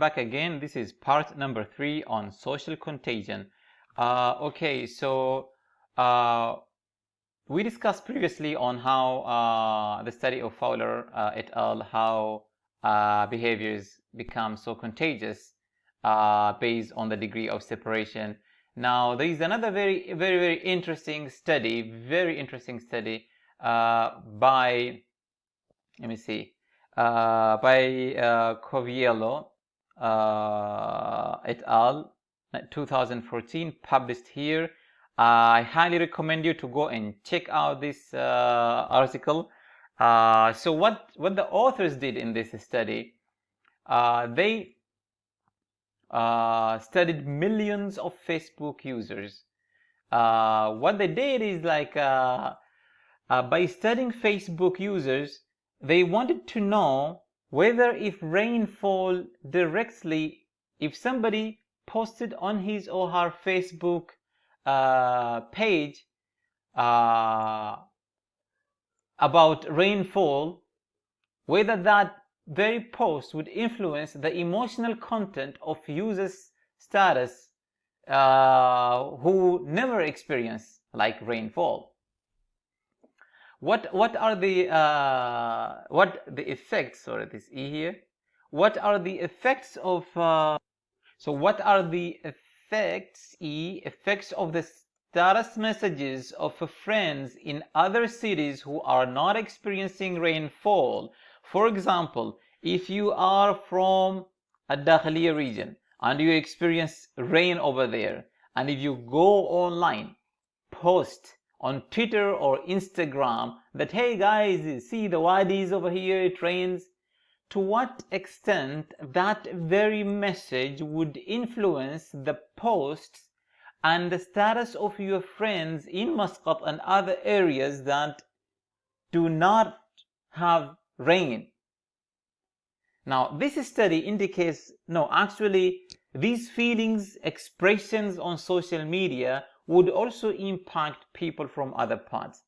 back again. This is part number 3 on social contagion. Okay, so we discussed previously on how the study of Fowler et al. How behaviors become so contagious based on the degree of separation. Now, there is another very interesting study, by, let me see, by Coviello et al. 2014, published here. I highly recommend you to go and check out this article. So what the authors did in this study, they studied millions of Facebook users. What they did is like by studying Facebook users, they wanted to know whether if rainfall directly, if somebody posted on his or her Facebook page about rainfall, whether that very post would influence the emotional content of users' status who never experience like rainfall. What are the effects, or this E here? What are the effects of so what are the effects of the status messages of friends in other cities who are not experiencing rainfall? For example, if you are from a Dakhliya region and you experience rain over there, and if you go online, post on Twitter or Instagram that, hey guys, see the wadis over here, it rains, to what extent that very message would influence the posts and the status of your friends in Muscat and other areas that do not have rain. Now, this study indicates, no, actually, these feelings, expressions on social media would also impact people from other parts.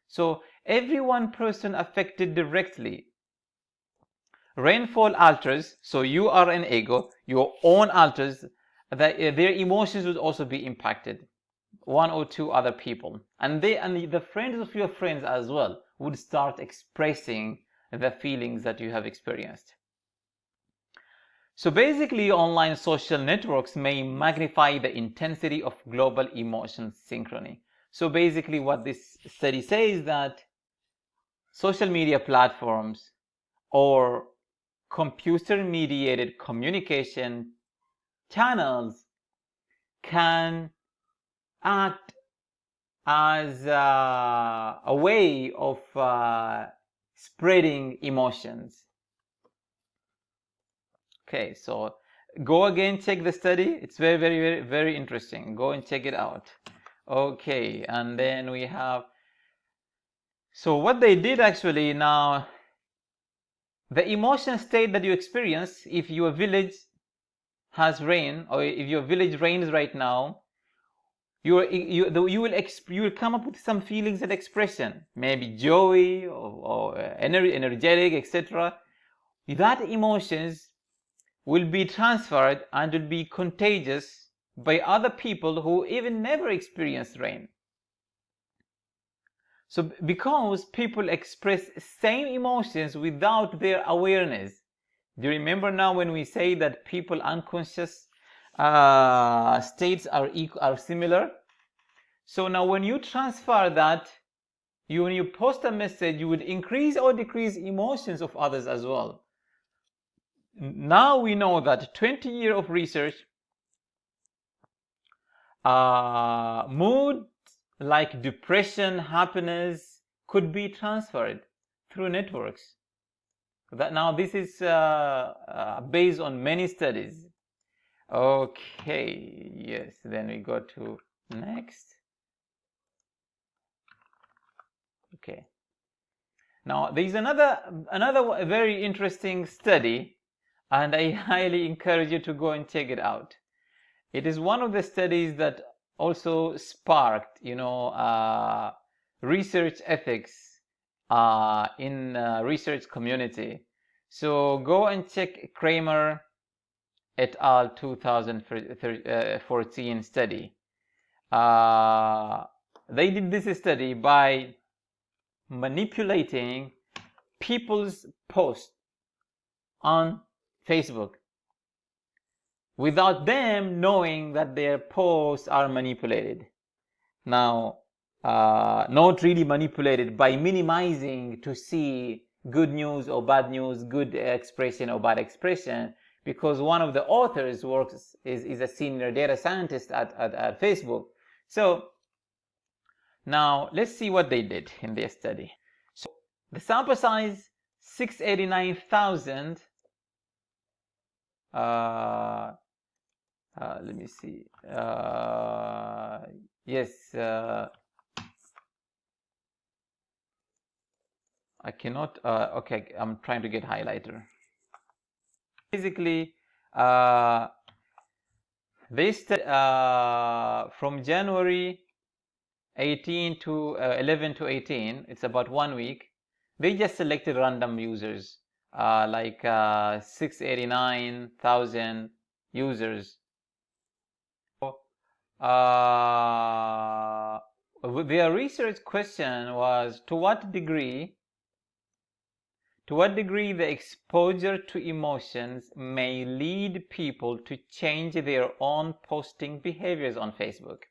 So, every one person affected directly. Rainfall alters, so you are an ego, your own alters, their emotions would also be impacted. One or two other people. And the friends of your friends as well would start expressing the feelings that you have experienced. So basically, online social networks may magnify the intensity of global emotion synchrony. So basically what this study says, that social media platforms or computer-mediated communication channels can act as a way of spreading emotions. Okay, so go again, check the study. It's very interesting. Go and check it out. Okay, and then we have, so what they did actually, now the emotion state that you experience if your village has rain, or if your village rains right now, you will come up with some feelings and expression, maybe joy or energetic, etc. That emotions will be transferred and will be contagious by other people who even never experienced rain. So because people express same emotions without their awareness. Do you remember now when we say that people unconscious states are similar? So now when you transfer that, when you post a message, you would increase or decrease emotions of others as well. Now we know that 20 years of research, mood like depression, happiness could be transferred through networks. That now this is based on many studies. Okay, yes, then we go to next. Okay. Now there is another very interesting study, and I highly encourage you to go and check it out. It is one of the studies that also sparked, research ethics in research community. So go and check Kramer et al. 2014 study. They did this study by manipulating people's posts on Facebook without them knowing that their posts are manipulated. Now, not really manipulated, by minimizing to see good news or bad news, good expression or bad expression, because one of the authors is a senior data scientist at Facebook. So now let's see what they did in their study. So the sample size 689,000. Let me see. Yes. I cannot. Okay, I'm trying to get highlighter. Basically, they studied from January 18 to 11 to 18. It's about 1 week. They just selected random users, like 689,000 users. Their research question was, to what degree the exposure to emotions may lead people to change their own posting behaviors on Facebook.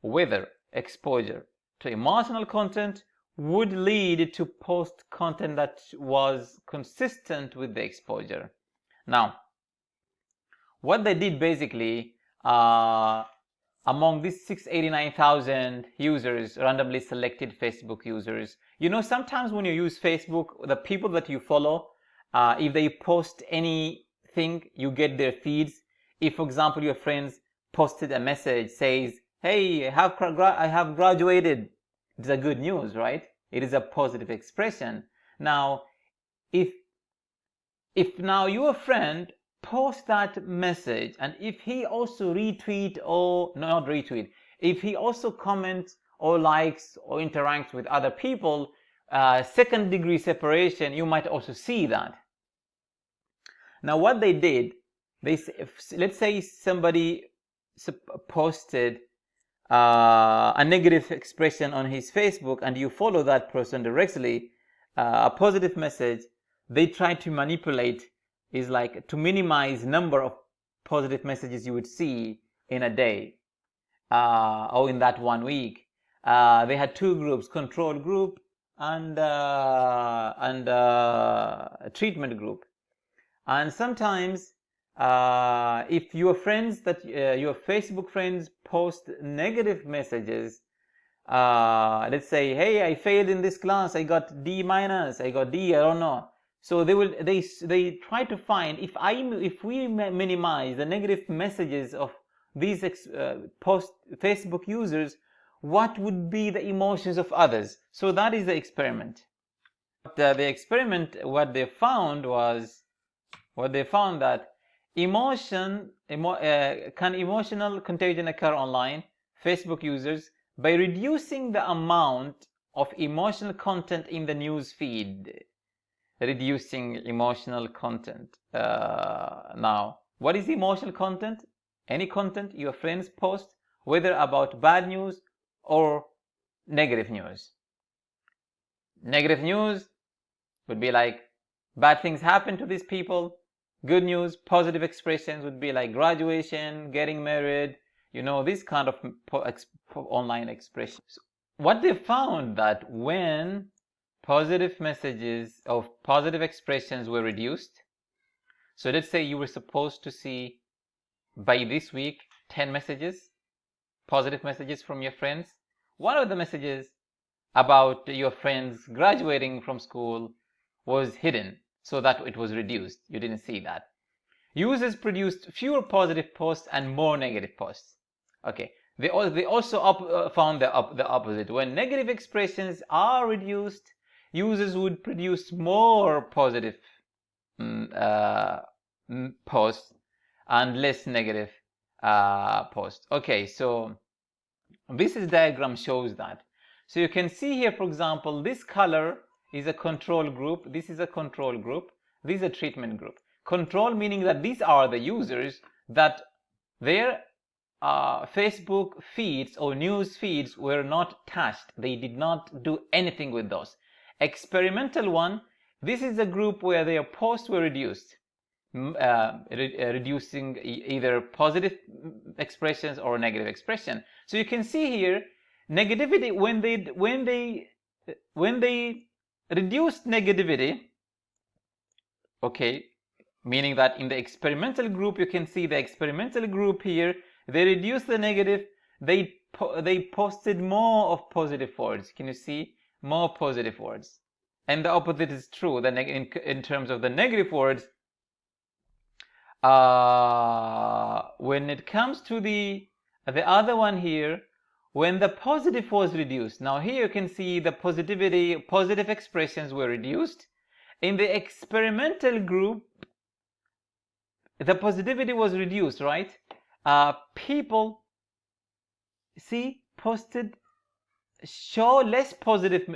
Whether exposure to emotional content would lead to post content that was consistent with the exposure. Now, what they did basically, among these 689,000 users, randomly selected Facebook users, sometimes when you use Facebook, the people that you follow, if they post anything, you get their feeds. If, for example, your friends posted a message says, hey, I have graduated, it's a good news, right? It is a positive expression. Now, if now your friend post that message, and if he also retweet, or not retweet, if he also comments or likes or interacts with other people, second degree separation, you might also see that. Now what they did, let's say somebody posted a negative expression on his Facebook and you follow that person directly, a positive message, they try to manipulate is like to minimize number of positive messages you would see in a day, or in that 1 week. They had two groups, control group and treatment group. And sometimes if your friends your Facebook friends post negative messages, let's say, hey, I failed in this class, I got D minus, I got D, I don't know. So they try to find, if we minimize the negative messages of these Facebook users, what would be the emotions of others? So that is the experiment. The experiment, what they found that can emotional contagion occur online, Facebook users, by reducing the amount of emotional content in the news feed. Reducing emotional content. Now, what is emotional content? Any content your friends post, whether about bad news or negative news. Negative news would be like bad things happen to these people. Good news, positive expressions would be like graduation, getting married, this kind of online expressions. What they found that when positive messages of positive expressions were reduced, so let's say you were supposed to see by this week 10 messages, positive messages from your friends. One of the messages about your friends graduating from school was hidden, so that it was reduced. You didn't see that. Users produced fewer positive posts and more negative posts. Okay. They also found the opposite. When negative expressions are reduced, users would produce more positive posts and less negative posts. Okay, so this diagram shows that. So you can see here, for example, this color is a control group, this is a control group, this is a treatment group. Control meaning that these are the users that their Facebook feeds or news feeds were not touched. They did not do anything with those. Experimental one, this is a group where their posts were reduced, reducing either positive expressions or negative expression. So you can see here, negativity, when they reduced negativity, okay, meaning that in the experimental group, you can see the experimental group here, they reduced the negative, they posted more of positive words. Can you see? More positive words. And the opposite is true. In terms of the negative words, when it comes to the other one here, when the positive was reduced, now here you can see the positive expressions were reduced. In the experimental group, the positivity was reduced, right? People show less positive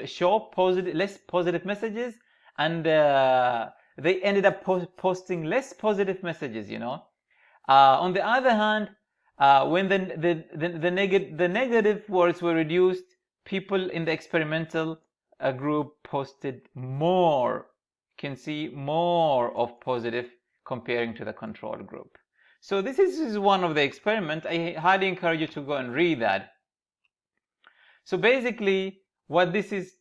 messages, and they ended up posting less positive messages, you know. On the other hand, when the negative words were reduced, people in the experimental group posted more. You can see more of positive comparing to the control group. So this is one of the experiments. I highly encourage you to go and read that. So basically, what this is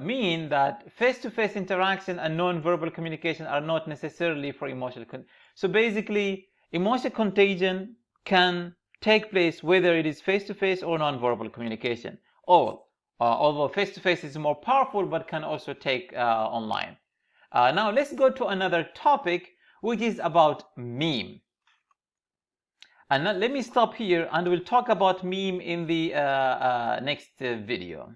mean that face-to-face interaction and non-verbal communication are not necessarily for emotional. So basically, emotional contagion can take place whether it is face-to-face or non-verbal communication. Although face-to-face is more powerful, but can also take online. Now let's go to another topic, which is about meme. And now let me stop here, and we'll talk about meme in the next video.